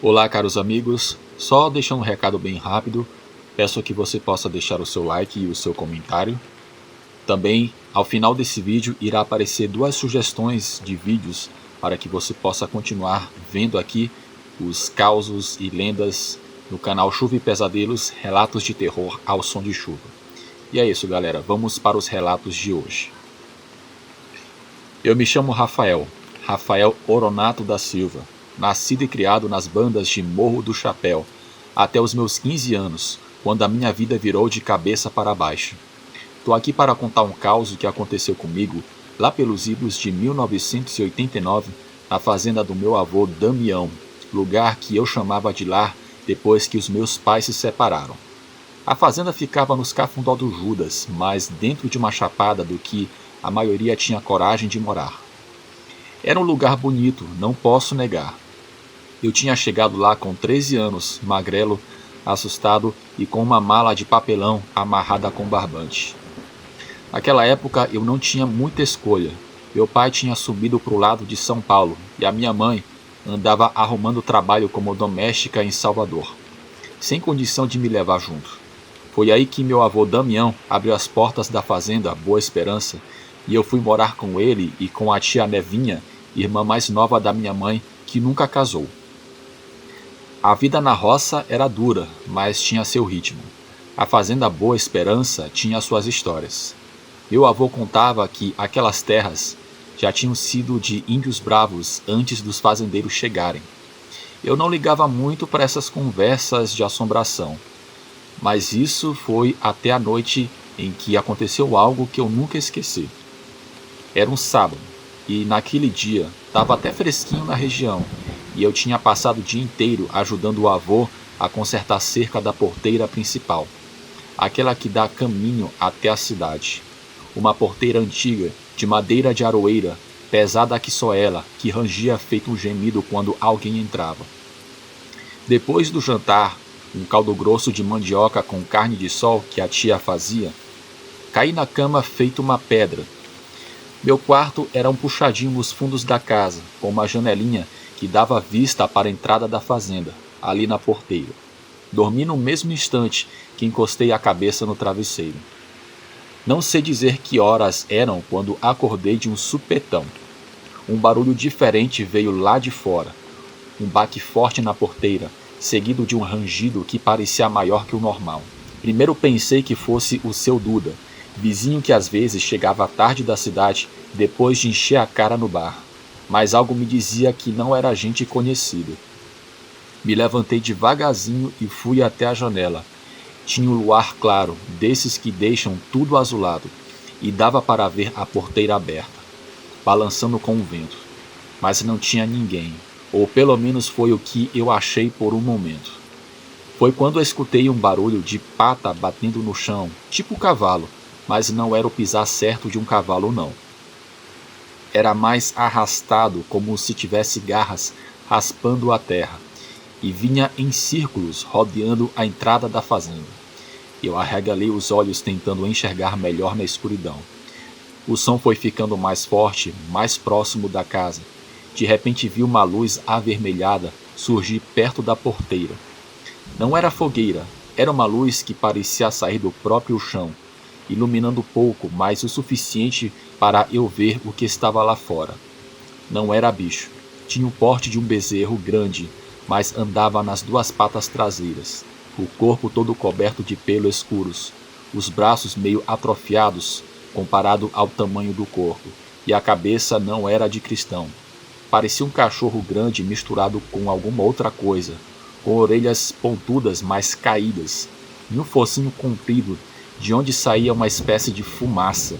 Olá, caros amigos. Só deixando um recado bem rápido, peço que você possa deixar o seu like e o seu comentário. Também, ao final desse vídeo, irá aparecer duas sugestões de vídeos para que você possa continuar vendo aqui os causos e lendas no canal Chuva e Pesadelos, relatos de terror ao som de chuva. E é isso, galera. Vamos para os relatos de hoje. Eu me chamo Rafael Oronato da Silva. Nascido e criado nas bandas de Morro do Chapéu, até os meus 15 anos, quando a minha vida virou de cabeça para baixo. Tô aqui para contar um caos que aconteceu comigo lá pelos idos de 1989, na fazenda do meu avô Damião, lugar que eu chamava de lar depois que os meus pais se separaram. A fazenda ficava nos Cafundó do Judas, mas dentro de uma chapada do que a maioria tinha coragem de morar. Era um lugar bonito, não posso negar. Eu tinha chegado lá com 13 anos, magrelo, assustado e com uma mala de papelão amarrada com barbante. Naquela época eu não tinha muita escolha. Meu pai tinha subido para o lado de São Paulo e a minha mãe andava arrumando trabalho como doméstica em Salvador, sem condição de me levar junto. Foi aí que meu avô Damião abriu as portas da fazenda Boa Esperança e eu fui morar com ele e com a tia Nevinha, irmã mais nova da minha mãe, que nunca casou. A vida na roça era dura, mas tinha seu ritmo. A fazenda Boa Esperança tinha suas histórias. Meu avô contava que aquelas terras já tinham sido de índios bravos antes dos fazendeiros chegarem. Eu não ligava muito para essas conversas de assombração, mas isso foi até a noite em que aconteceu algo que eu nunca esqueci. Era um sábado, e naquele dia estava até fresquinho na região, e eu tinha passado o dia inteiro ajudando o avô a consertar a cerca da porteira principal, aquela que dá caminho até a cidade. Uma porteira antiga, de madeira de aroeira, pesada que só ela, que rangia feito um gemido quando alguém entrava. Depois do jantar, um caldo grosso de mandioca com carne de sol que a tia fazia, caí na cama feito uma pedra. Meu quarto era um puxadinho nos fundos da casa, com uma janelinha que dava vista para a entrada da fazenda, ali na porteira. Dormi no mesmo instante que encostei a cabeça no travesseiro. Não sei dizer que horas eram quando acordei de um supetão. Um barulho diferente veio lá de fora. Um baque forte na porteira, seguido de um rangido que parecia maior que o normal. Primeiro pensei que fosse o seu Duda, vizinho que às vezes chegava tarde da cidade depois de encher a cara no bar, mas algo me dizia que não era gente conhecida. Me levantei devagarzinho e fui até a janela. Tinha um luar claro, desses que deixam tudo azulado, e dava para ver a porteira aberta, balançando com o vento. Mas não tinha ninguém, ou pelo menos foi o que eu achei por um momento. Foi quando escutei um barulho de pata batendo no chão, tipo cavalo, mas não era o pisar certo de um cavalo não. Era mais arrastado, como se tivesse garras raspando a terra, e vinha em círculos rodeando a entrada da fazenda. Eu arregalei os olhos tentando enxergar melhor na escuridão. O som foi ficando mais forte, mais próximo da casa. De repente vi uma luz avermelhada surgir perto da porteira. Não era fogueira, era uma luz que parecia sair do próprio chão, iluminando pouco, mas o suficiente para eu ver o que estava lá fora. Não era bicho. Tinha o porte de um bezerro grande, mas andava nas duas patas traseiras, o corpo todo coberto de pelos escuros, os braços meio atrofiados comparado ao tamanho do corpo, e a cabeça não era de cristão. Parecia um cachorro grande misturado com alguma outra coisa, com orelhas pontudas mas caídas, e um focinho comprido de onde saía uma espécie de fumaça.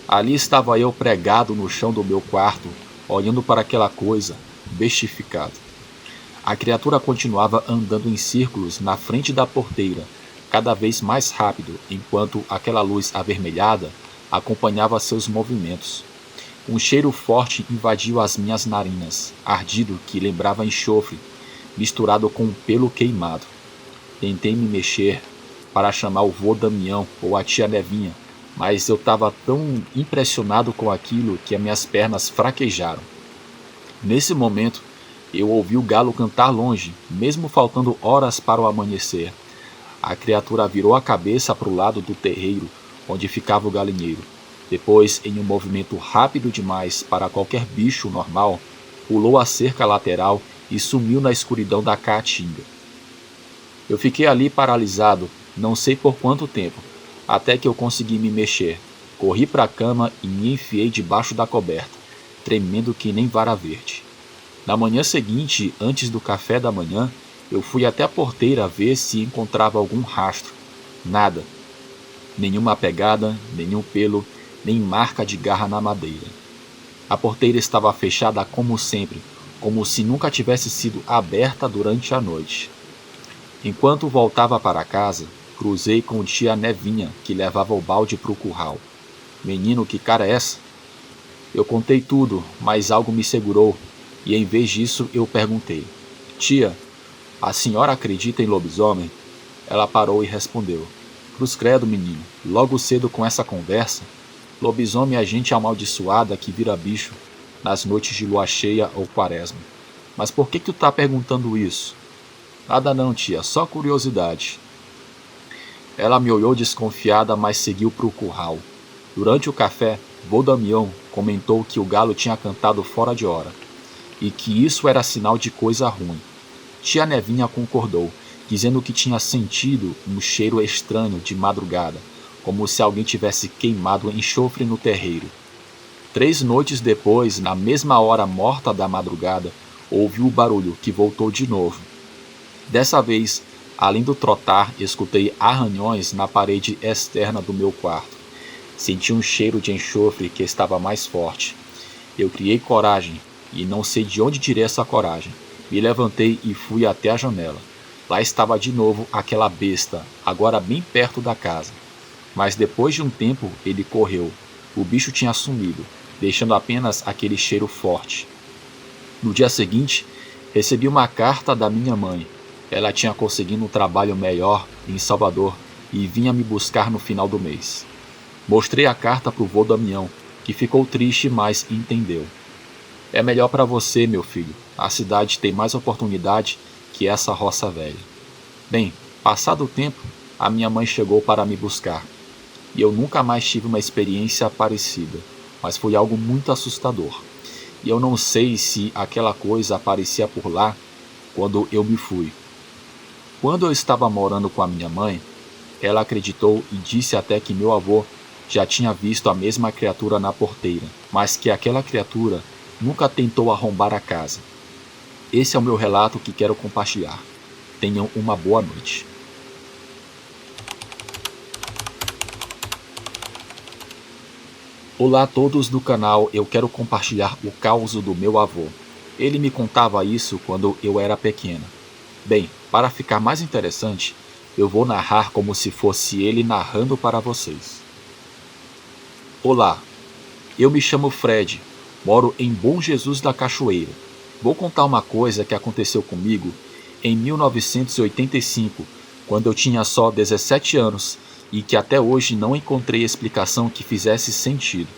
Ali estava eu pregado no chão do meu quarto, olhando para aquela coisa, bestificado. A criatura continuava andando em círculos na frente da porteira, cada vez mais rápido, enquanto aquela luz avermelhada acompanhava seus movimentos. Um cheiro forte invadiu as minhas narinas, ardido que lembrava enxofre, misturado com um pelo queimado. Tentei me mexer para chamar o vô Damião ou a tia Nevinha, mas eu estava tão impressionado com aquilo que as minhas pernas fraquejaram. Nesse momento, Eu ouvi o galo cantar longe, mesmo faltando horas para o amanhecer. A criatura virou a cabeça para o lado do terreiro, onde ficava o galinheiro. Depois, em um movimento rápido demais para qualquer bicho normal, pulou a cerca lateral e sumiu na escuridão da caatinga. Eu fiquei ali paralisado, não sei por quanto tempo, até que eu consegui me mexer. Corri para a cama e me enfiei debaixo da coberta, tremendo que nem vara verde. Na manhã seguinte, antes do café da manhã, eu fui até a porteira ver se encontrava algum rastro. Nada. Nenhuma pegada, nenhum pelo, nem marca de garra na madeira. A porteira estava fechada como sempre, como se nunca tivesse sido aberta durante a noite. Enquanto voltava para casa, cruzei com tia Nevinha, que levava o balde para o curral. Menino, que cara é essa? Eu contei tudo, mas algo me segurou, e em vez disso eu perguntei: Tia, a senhora acredita em lobisomem? Ela parou e respondeu: Cruz credo, menino, logo cedo com essa conversa. Lobisomem é gente amaldiçoada que vira bicho nas noites de lua cheia ou quaresma. Mas por que tu tá perguntando isso? Nada não, tia, só curiosidade. Ela me olhou desconfiada, mas seguiu para o curral. Durante o café, vô Damião comentou que o galo tinha cantado fora de hora, e que isso era sinal de coisa ruim. Tia Nevinha concordou, dizendo que tinha sentido um cheiro estranho de madrugada, como se alguém tivesse queimado enxofre no terreiro. 3 noites depois, na mesma hora morta da madrugada, ouvi o barulho que voltou de novo. Dessa vez, além do trotar, escutei arranhões na parede externa do meu quarto. Senti um cheiro de enxofre que estava mais forte. Eu criei coragem, e não sei de onde tirei essa coragem. Me levantei e fui até a janela. Lá estava de novo aquela besta, agora bem perto da casa. Mas depois de um tempo, ele correu. O bicho tinha sumido, deixando apenas aquele cheiro forte. No dia seguinte, recebi uma carta da minha mãe. Ela tinha conseguido um trabalho melhor em Salvador e vinha me buscar no final do mês. Mostrei a carta para o vô Damião, que ficou triste, mas entendeu. É melhor para você, meu filho. A cidade tem mais oportunidade que essa roça velha. Bem, passado o tempo, a minha mãe chegou para me buscar. E eu nunca mais tive uma experiência parecida, mas foi algo muito assustador. E eu não sei se aquela coisa aparecia por lá quando eu me fui. Quando eu estava morando com a minha mãe, ela acreditou e disse até que meu avô já tinha visto a mesma criatura na porteira, mas que aquela criatura nunca tentou arrombar a casa. Esse é o meu relato que quero compartilhar. Tenham uma boa noite. Olá a todos do canal, eu quero compartilhar o caos do meu avô. Ele me contava isso quando eu era pequena. Bem, para ficar mais interessante, eu vou narrar como se fosse ele narrando para vocês. Olá, eu me chamo Fred, moro em Bom Jesus da Cachoeira. Vou contar uma coisa que aconteceu comigo em 1985, quando eu tinha só 17 anos e que até hoje não encontrei explicação que fizesse sentido.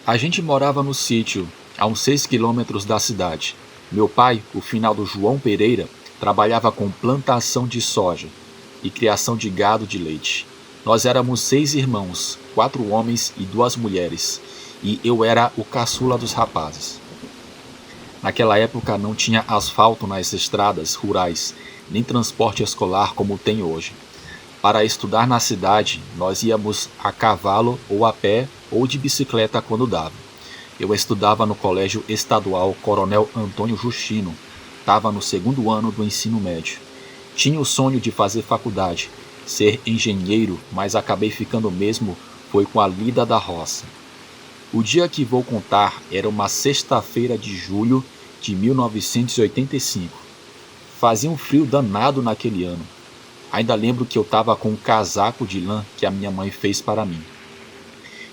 A gente morava no sítio, a uns 6 quilômetros da cidade. Meu pai, o finado João Pereira, trabalhava com plantação de soja e criação de gado de leite. Nós éramos 6 irmãos, 4 homens e 2 mulheres, e eu era o caçula dos rapazes. Naquela época não tinha asfalto nas estradas rurais, nem transporte escolar como tem hoje. Para estudar na cidade, nós íamos a cavalo ou a pé ou de bicicleta quando dava. Eu estudava no Colégio Estadual Coronel Antônio Justino, estava no 2º ano do ensino médio. Tinha o sonho de fazer faculdade, ser engenheiro, mas acabei ficando mesmo foi com a lida da roça. O dia que vou contar era uma sexta-feira de julho de 1985. Fazia um frio danado naquele ano. Ainda lembro que eu estava com um casaco de lã que a minha mãe fez para mim.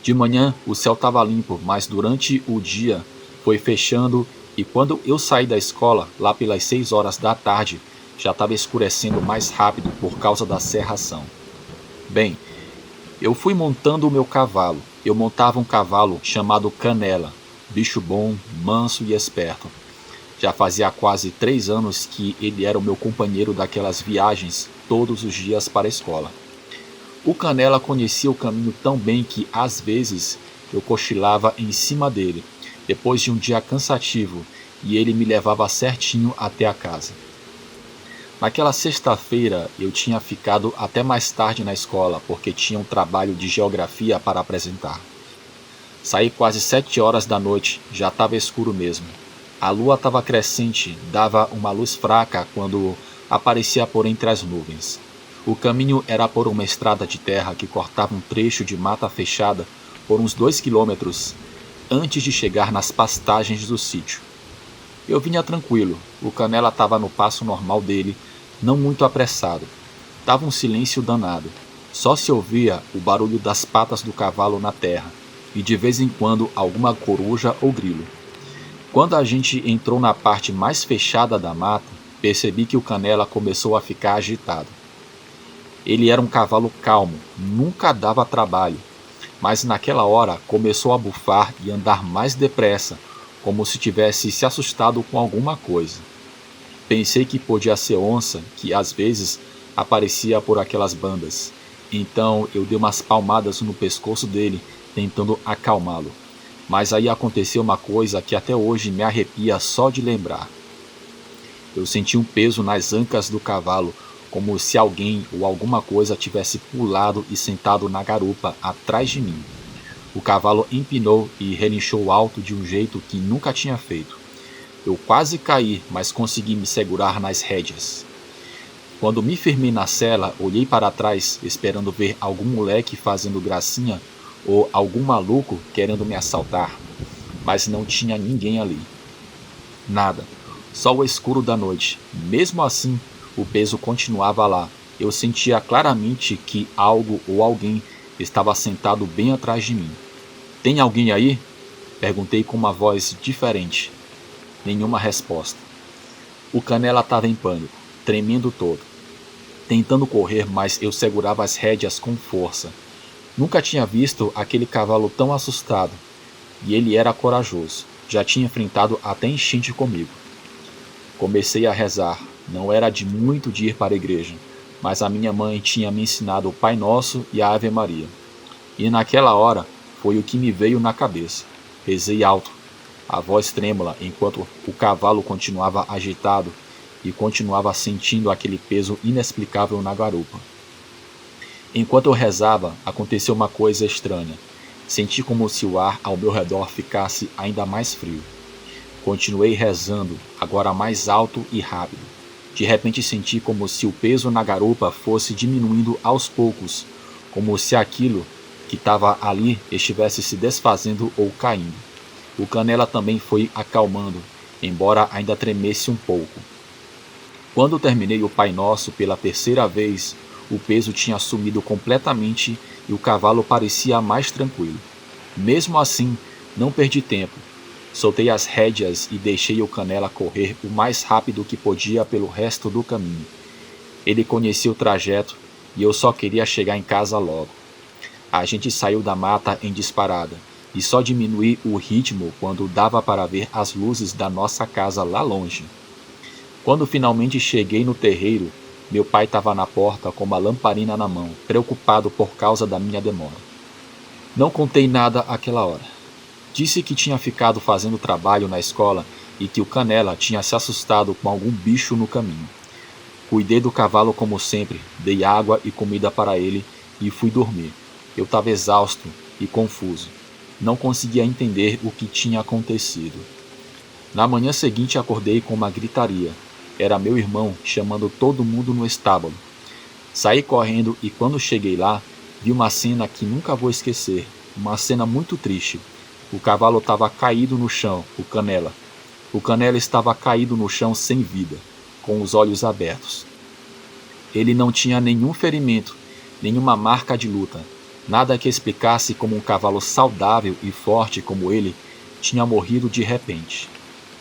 De manhã o céu estava limpo, mas durante o dia foi fechando e quando eu saí da escola, lá pelas 6 horas da tarde, já estava escurecendo mais rápido por causa da cerração. Bem, eu fui montando o meu cavalo. Eu montava um cavalo chamado Canela, bicho bom, manso e esperto. Já fazia quase 3 anos que ele era o meu companheiro daquelas viagens todos os dias para a escola. O Canela conhecia o caminho tão bem que, às vezes, eu cochilava em cima dele, depois de um dia cansativo, e ele me levava certinho até a casa. Naquela sexta-feira, eu tinha ficado até mais tarde na escola, porque tinha um trabalho de geografia para apresentar. Saí quase 7 horas da noite, já estava escuro mesmo. A lua estava crescente, dava uma luz fraca quando aparecia por entre as nuvens. O caminho era por uma estrada de terra que cortava um trecho de mata fechada por uns 2 quilômetros antes de chegar nas pastagens do sítio. Eu vinha tranquilo, o Canela estava no passo normal dele, não muito apressado. Tava um silêncio danado, só se ouvia o barulho das patas do cavalo na terra e de vez em quando alguma coruja ou grilo. Quando a gente entrou na parte mais fechada da mata, percebi que o Canela começou a ficar agitado. Ele era um cavalo calmo, nunca dava trabalho, mas naquela hora começou a bufar e andar mais depressa, como se tivesse se assustado com alguma coisa. Pensei que podia ser onça, que às vezes aparecia por aquelas bandas. Então eu dei umas palmadas no pescoço dele, tentando acalmá-lo. Mas aí aconteceu uma coisa que até hoje me arrepia só de lembrar. Eu senti um peso nas ancas do cavalo, como se alguém ou alguma coisa tivesse pulado e sentado na garupa atrás de mim. O cavalo empinou e relinchou alto de um jeito que nunca tinha feito. Eu quase caí, mas consegui me segurar nas rédeas. Quando me firmei na sela, olhei para trás, esperando ver algum moleque fazendo gracinha ou algum maluco querendo me assaltar, mas não tinha ninguém ali. Nada, só o escuro da noite. Mesmo assim, o peso continuava lá. Eu sentia claramente que algo ou alguém estava sentado bem atrás de mim. "Tem alguém aí?" Perguntei com uma voz diferente. Nenhuma resposta. O Canela estava em pânico, tremendo todo, tentando correr, mas eu segurava as rédeas com força. Nunca tinha visto aquele cavalo tão assustado, e ele era corajoso. Já tinha enfrentado até enchente comigo. Comecei a rezar. Não era de muito de ir para a igreja, mas a minha mãe tinha me ensinado o Pai Nosso e a Ave Maria. E naquela hora foi o que me veio na cabeça. Rezei alto, a voz trêmula, enquanto o cavalo continuava agitado e continuava sentindo aquele peso inexplicável na garupa. Enquanto eu rezava, aconteceu uma coisa estranha. Senti como se o ar ao meu redor ficasse ainda mais frio. Continuei rezando, agora mais alto e rápido. De repente senti como se o peso na garupa fosse diminuindo aos poucos, como se aquilo que estava ali estivesse se desfazendo ou caindo. O Canela também foi acalmando, embora ainda tremesse um pouco. Quando terminei o Pai Nosso pela terceira vez, o peso tinha sumido completamente e o cavalo parecia mais tranquilo. Mesmo assim, não perdi tempo. Soltei as rédeas e deixei o Canela correr o mais rápido que podia pelo resto do caminho. Ele conhecia o trajeto e eu só queria chegar em casa logo. A gente saiu da mata em disparada e só diminuí o ritmo quando dava para ver as luzes da nossa casa lá longe. Quando finalmente cheguei no terreiro, meu pai estava na porta com uma lamparina na mão, preocupado por causa da minha demora. Não contei nada àquela hora. Disse que tinha ficado fazendo trabalho na escola e que o Canela tinha se assustado com algum bicho no caminho. Cuidei do cavalo como sempre, dei água e comida para ele e fui dormir. Eu estava exausto e confuso. Não conseguia entender o que tinha acontecido. Na manhã seguinte acordei com uma gritaria. Era meu irmão chamando todo mundo no estábulo. Saí correndo e quando cheguei lá, vi uma cena que nunca vou esquecer. Uma cena muito triste. O cavalo estava caído no chão, o Canela. O Canela estava caído no chão sem vida, com os olhos abertos. Ele não tinha nenhum ferimento, nenhuma marca de luta. Nada que explicasse como um cavalo saudável e forte como ele tinha morrido de repente.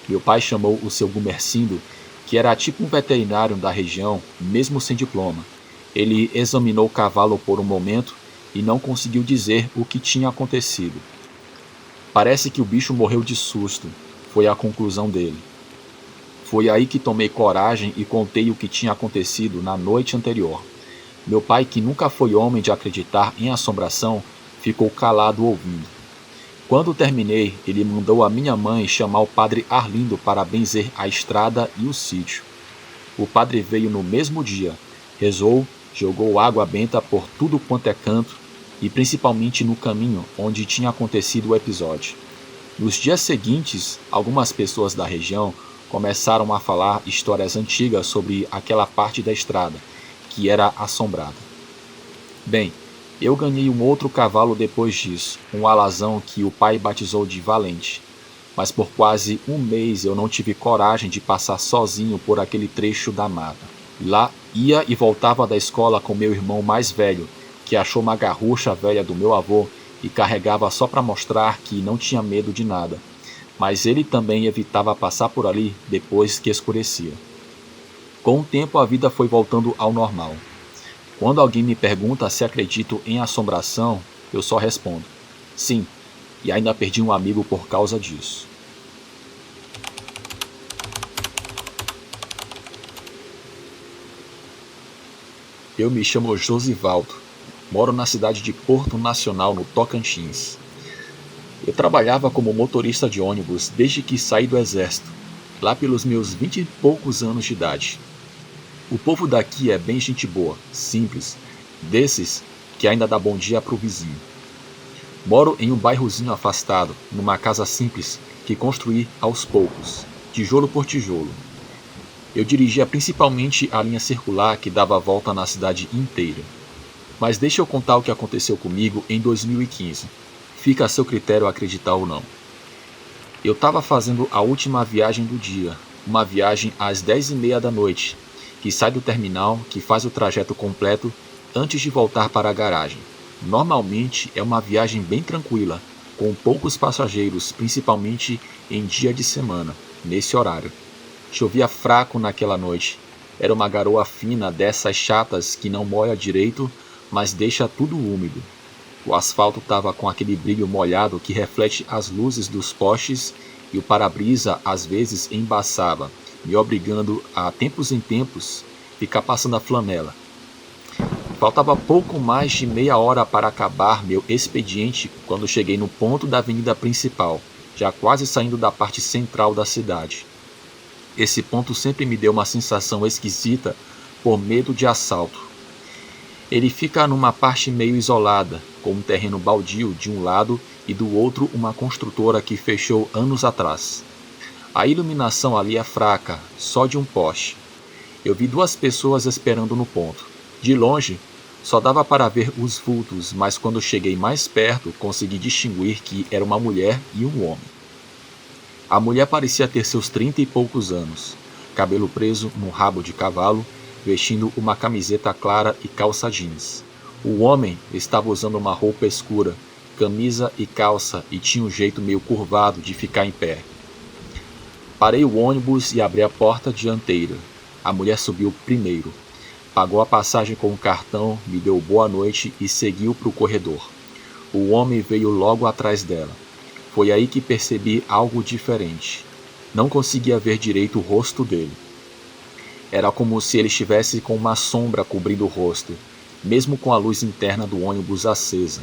Meu pai chamou o seu Gumercindo, que era tipo um veterinário da região, mesmo sem diploma. Ele examinou o cavalo por um momento e não conseguiu dizer o que tinha acontecido. Parece que o bicho morreu de susto, foi a conclusão dele. Foi aí que tomei coragem e contei o que tinha acontecido na noite anterior. Meu pai, que nunca foi homem de acreditar em assombração, ficou calado ouvindo. Quando terminei, ele mandou a minha mãe chamar o padre Arlindo para benzer a estrada e o sítio. O padre veio no mesmo dia, rezou, jogou água benta por tudo quanto é canto e principalmente no caminho onde tinha acontecido o episódio. Nos dias seguintes, algumas pessoas da região começaram a falar histórias antigas sobre aquela parte da estrada, que era assombrada. Bem, eu ganhei um outro cavalo depois disso, um alazão que o pai batizou de Valente. Mas por quase um mês eu não tive coragem de passar sozinho por aquele trecho da mata. Lá ia e voltava da escola com meu irmão mais velho, que achou uma garrucha velha do meu avô e carregava só para mostrar que não tinha medo de nada. Mas ele também evitava passar por ali depois que escurecia. Com o tempo a vida foi voltando ao normal. Quando alguém me pergunta se acredito em assombração, eu só respondo: sim, e ainda perdi um amigo por causa disso. Eu me chamo Josivaldo, moro na cidade de Porto Nacional, no Tocantins. Eu trabalhava como motorista de ônibus desde que saí do exército, lá pelos meus 20 e poucos anos de idade. O povo daqui é bem gente boa, simples, desses que ainda dá bom dia pro vizinho. Moro em um bairrozinho afastado, numa casa simples que construí aos poucos, tijolo por tijolo. Eu dirigia principalmente a linha circular que dava a volta na cidade inteira. Mas deixa eu contar o que aconteceu comigo em 2015. Fica a seu critério acreditar ou não. Eu estava fazendo a última viagem do dia, uma viagem às 10h30 da noite, que sai do terminal, que faz o trajeto completo antes de voltar para a garagem. Normalmente é uma viagem bem tranquila, com poucos passageiros, principalmente em dia de semana, nesse horário. Chovia fraco naquela noite. Era uma garoa fina dessas chatas que não molha direito, mas deixa tudo úmido. O asfalto estava com aquele brilho molhado que reflete as luzes dos postes e o para-brisa às vezes embaçava, me obrigando a tempos em tempos ficar passando a flanela. Faltava pouco mais de meia hora para acabar meu expediente quando cheguei no ponto da avenida principal, já quase saindo da parte central da cidade. Esse ponto sempre me deu uma sensação esquisita por medo de assalto. Ele fica numa parte meio isolada, com um terreno baldio de um lado e do outro uma construtora que fechou anos atrás. A iluminação ali é fraca, só de um poste. Eu vi duas pessoas esperando no ponto. De longe, só dava para ver os vultos, mas quando cheguei mais perto, consegui distinguir que era uma mulher e um homem. A mulher parecia ter seus 30 e poucos anos, cabelo preso num rabo de cavalo, vestindo uma camiseta clara e calça jeans. O homem estava usando uma roupa escura, camisa e calça, e tinha um jeito meio curvado de ficar em pé. Parei o ônibus e abri a porta dianteira. A mulher subiu primeiro. Pagou a passagem com o cartão, me deu boa noite e seguiu para o corredor. O homem veio logo atrás dela. Foi aí que percebi algo diferente. Não conseguia ver direito o rosto dele. Era como se ele estivesse com uma sombra cobrindo o rosto, mesmo com a luz interna do ônibus acesa.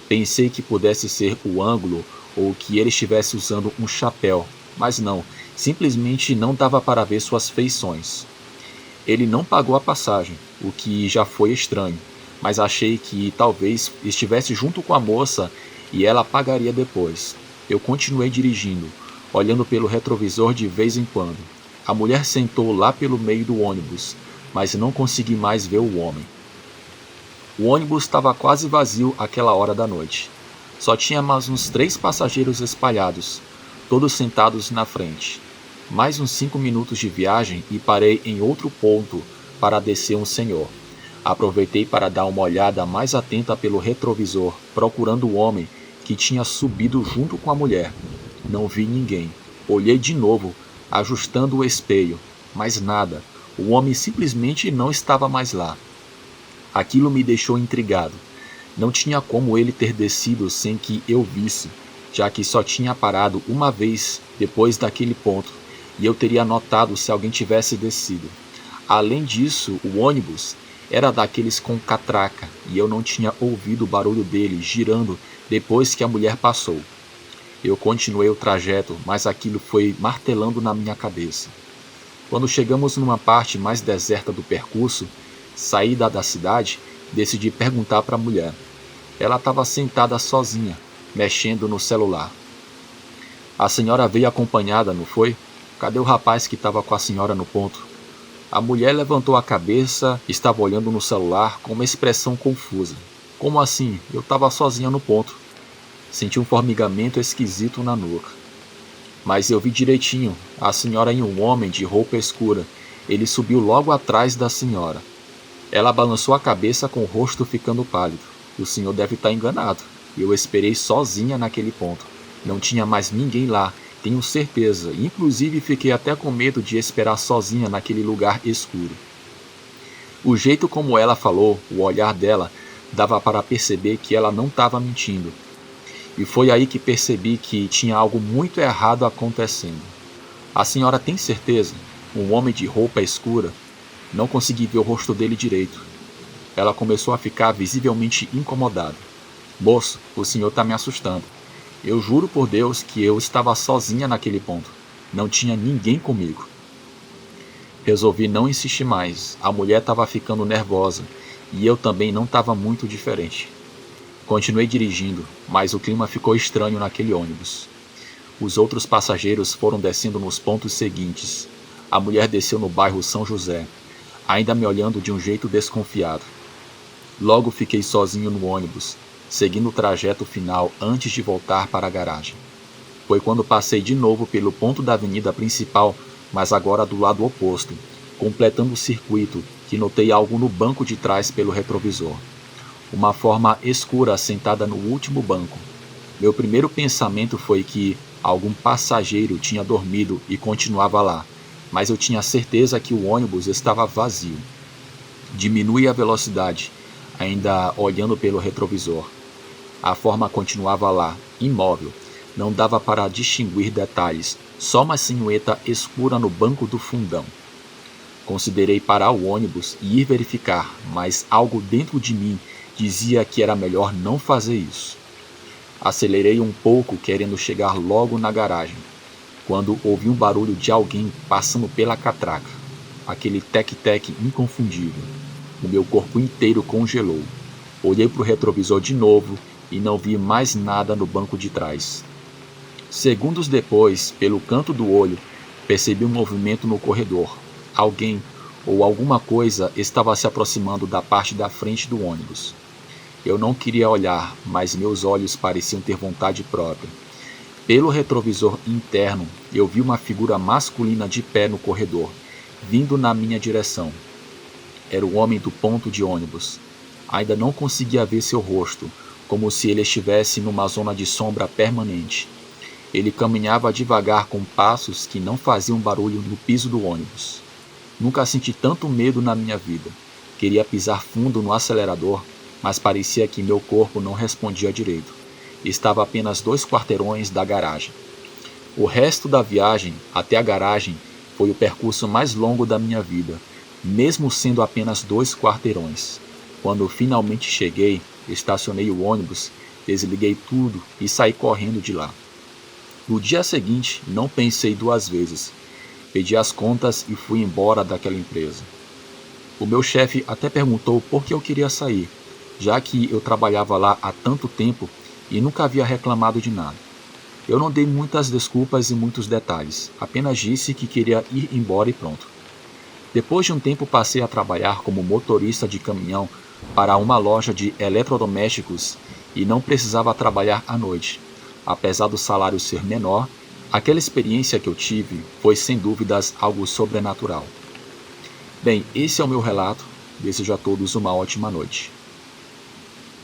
Pensei que pudesse ser o ângulo ou que ele estivesse usando um chapéu, mas não, simplesmente não dava para ver suas feições. Ele não pagou a passagem, o que já foi estranho, mas achei que talvez estivesse junto com a moça e ela pagaria depois. Eu continuei dirigindo, olhando pelo retrovisor de vez em quando. A mulher sentou lá pelo meio do ônibus, mas não consegui mais ver o homem. O ônibus estava quase vazio àquela hora da noite. Só tinha mais uns 3 passageiros espalhados, todos sentados na frente. Mais uns 5 minutos de viagem e parei em outro ponto para descer um senhor. Aproveitei para dar uma olhada mais atenta pelo retrovisor, procurando o homem que tinha subido junto com a mulher. Não vi ninguém. Olhei de novo, ajustando o espelho, mas nada. O homem simplesmente não estava mais lá. Aquilo me deixou intrigado. Não tinha como ele ter descido sem que eu visse, já que só tinha parado uma vez depois daquele ponto, e eu teria notado se alguém tivesse descido. Além disso, o ônibus era daqueles com catraca e eu não tinha ouvido o barulho dele girando depois que a mulher passou. Eu continuei o trajeto, mas aquilo foi martelando na minha cabeça. Quando chegamos numa parte mais deserta do percurso, saída da cidade, decidi perguntar para a mulher. Ela estava sentada sozinha, mexendo no celular. A senhora veio acompanhada, não foi? Cadê o rapaz que estava com a senhora no ponto? A mulher levantou a cabeça e estava olhando no celular com uma expressão confusa. Como assim? Eu estava sozinha no ponto. Senti um formigamento esquisito na nuca. Mas eu vi direitinho, a senhora e um homem de roupa escura. Ele subiu logo atrás da senhora. Ela balançou a cabeça com o rosto ficando pálido. O senhor deve estar enganado. Eu esperei sozinha naquele ponto. Não tinha mais ninguém lá, tenho certeza. Inclusive fiquei até com medo de esperar sozinha naquele lugar escuro. O jeito como ela falou, o olhar dela, dava para perceber que ela não estava mentindo. E foi aí que percebi que tinha algo muito errado acontecendo. A senhora tem certeza? Um homem de roupa escura? Não consegui ver o rosto dele direito. Ela começou a ficar visivelmente incomodada. Moço, o senhor está me assustando. Eu juro por Deus que eu estava sozinha naquele ponto. Não tinha ninguém comigo. Resolvi não insistir mais. A mulher estava ficando nervosa e eu também não estava muito diferente. Continuei dirigindo, mas o clima ficou estranho naquele ônibus. Os outros passageiros foram descendo nos pontos seguintes. A mulher desceu no bairro São José, ainda me olhando de um jeito desconfiado. Logo fiquei sozinho no ônibus, seguindo o trajeto final antes de voltar para a garagem. Foi quando passei de novo pelo ponto da avenida principal, mas agora do lado oposto, completando o circuito, que notei algo no banco de trás pelo retrovisor. Uma forma escura sentada no último banco. Meu primeiro pensamento foi que algum passageiro tinha dormido e continuava lá, mas eu tinha certeza que o ônibus estava vazio. Diminui a velocidade, ainda olhando pelo retrovisor. A forma continuava lá, imóvel. Não dava para distinguir detalhes, só uma silhueta escura no banco do fundão. Considerei parar o ônibus e ir verificar, mas algo dentro de mim dizia que era melhor não fazer isso. Acelerei um pouco, querendo chegar logo na garagem, quando ouvi um barulho de alguém passando pela catraca. Aquele tec-tec inconfundível. O meu corpo inteiro congelou. Olhei para o retrovisor de novo e não vi mais nada no banco de trás. Segundos depois, pelo canto do olho, percebi um movimento no corredor. Alguém ou alguma coisa estava se aproximando da parte da frente do ônibus. Eu não queria olhar, mas meus olhos pareciam ter vontade própria. Pelo retrovisor interno, eu vi uma figura masculina de pé no corredor, vindo na minha direção. Era o homem do ponto de ônibus. Ainda não conseguia ver seu rosto, como se ele estivesse numa zona de sombra permanente. Ele caminhava devagar com passos que não faziam barulho no piso do ônibus. Nunca senti tanto medo na minha vida. Queria pisar fundo no acelerador, mas parecia que meu corpo não respondia direito. Estava a apenas 2 quarteirões da garagem. O resto da viagem até a garagem foi o percurso mais longo da minha vida, mesmo sendo apenas 2 quarteirões. Quando finalmente cheguei, estacionei o ônibus, desliguei tudo e saí correndo de lá. No dia seguinte, não pensei 2 vezes. Pedi as contas e fui embora daquela empresa. O meu chefe até perguntou por que eu queria sair, já que eu trabalhava lá há tanto tempo e nunca havia reclamado de nada. Eu não dei muitas desculpas e muitos detalhes, apenas disse que queria ir embora e pronto. Depois de um tempo passei a trabalhar como motorista de caminhão para uma loja de eletrodomésticos e não precisava trabalhar à noite. Apesar do salário ser menor, aquela experiência que eu tive foi sem dúvidas algo sobrenatural. Bem, esse é o meu relato. Desejo a todos uma ótima noite.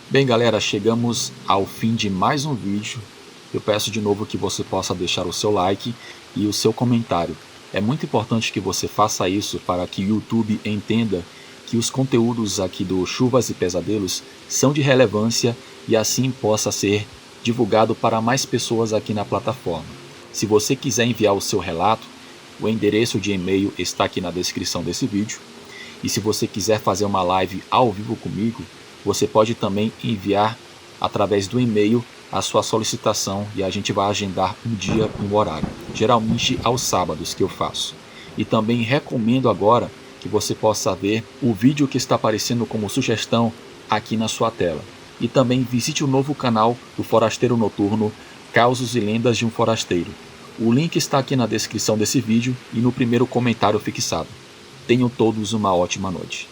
Bem, galera, chegamos ao fim de mais um vídeo. Eu peço de novo que você possa deixar o seu like e o seu comentário. É muito importante que você faça isso para que o YouTube entenda que os conteúdos aqui do Chuvas e Pesadelos são de relevância e assim possa ser divulgado para mais pessoas aqui na plataforma. Se você quiser enviar o seu relato, O endereço de e-mail está aqui na descrição desse vídeo. E se você quiser fazer uma live ao vivo comigo, você pode também enviar através do e-mail a sua solicitação e a gente vai agendar um dia e um horário. Geralmente aos sábados que eu faço. E também recomendo agora que você possa ver o vídeo que está aparecendo como sugestão aqui na sua tela. E também visite o novo canal do Forasteiro Noturno, Causos e Lendas de um Forasteiro. O link está aqui na descrição desse vídeo e no primeiro comentário fixado. Tenham todos uma ótima noite.